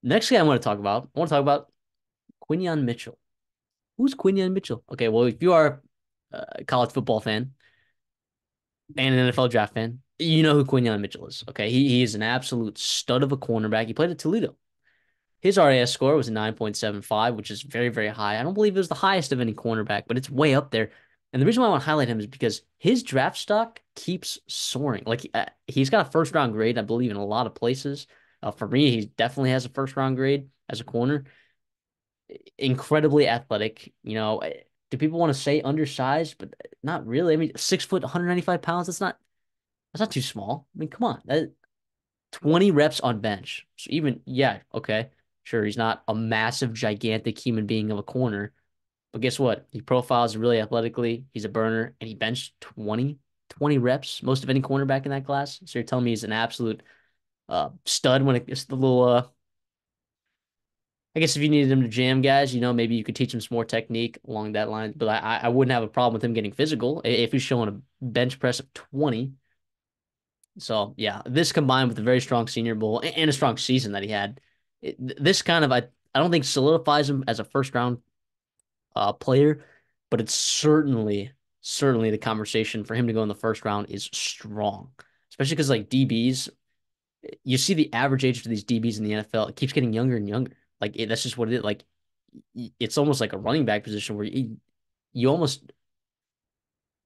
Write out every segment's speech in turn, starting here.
Next guy I want to talk about Quinyon Mitchell. Who's Quinyon Mitchell? Okay, well, if you are a college football fan and an NFL draft fan, you know who Quinyon Mitchell is. Okay, he is an absolute stud of a cornerback. He played at Toledo. His RAS score was a 9.75, which is very, very high. I don't believe it was the highest of any cornerback, but it's way up there. And the reason why I want to highlight him is because his draft stock keeps soaring. Like he's got a first round grade, I believe, in a lot of places. For me, he definitely has a first round grade as a corner. Incredibly athletic. Do people want to say undersized? But not really. I mean, 6 foot, 195 pounds. That's not too small. I mean, come on. 20 reps on bench. So even, yeah, okay. Sure, he's not a massive, gigantic human being of a corner, but guess what? He profiles really athletically. He's a burner, and he benched 20 reps, most of any cornerback in that class. So you're telling me he's an absolute stud when it gets the little. I guess if you needed him to jam guys, maybe you could teach him some more technique along that line. But I wouldn't have a problem with him getting physical if he's showing a bench press of 20. So yeah, this combined with a very strong Senior Bowl and a strong season that he had, this kind of I don't think solidifies him as a first round player, but it's certainly the conversation for him to go in the first round is strong, especially because like DBs, you see the average age of these DBs in the NFL, it keeps getting younger and younger. Like that's just what it is. Like it's almost like a running back position where you almost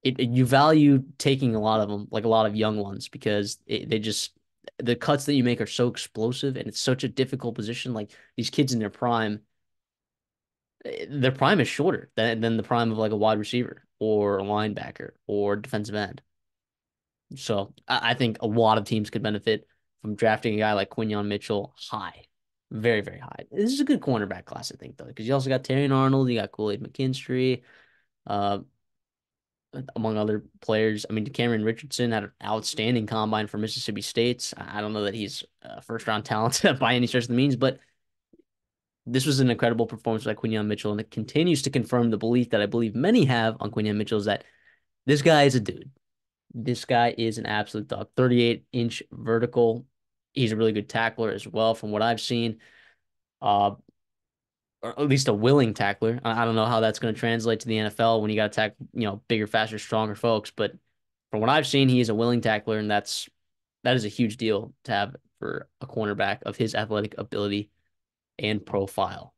you value taking a lot of them, like a lot of young ones, because they just the cuts that you make are so explosive, and it's such a difficult position. Like these kids in their prime is shorter than the prime of like a wide receiver or a linebacker or defensive end. So I think a lot of teams could benefit from drafting a guy like Quinyon Mitchell high, very, very high. This is a good cornerback class, I think, though, because you also got Terry Arnold, you got Kool-Aid McKinstry, uh, among other players. I mean, Cameron Richardson had an outstanding combine for Mississippi State. I don't know that he's first round talent by any stretch of the means, but this was an incredible performance by Quinyon Mitchell, and it continues to confirm the belief that I believe many have on Quinyon Mitchell is that this guy is a dude. This guy is an absolute dog. 38-inch vertical. He's a really good tackler as well, from what I've seen. Uh, or at least a willing tackler. I don't know how that's going to translate to the NFL when you got to tackle, bigger, faster, stronger folks. But from what I've seen, he is a willing tackler, and that is a huge deal to have for a cornerback of his athletic ability and profile.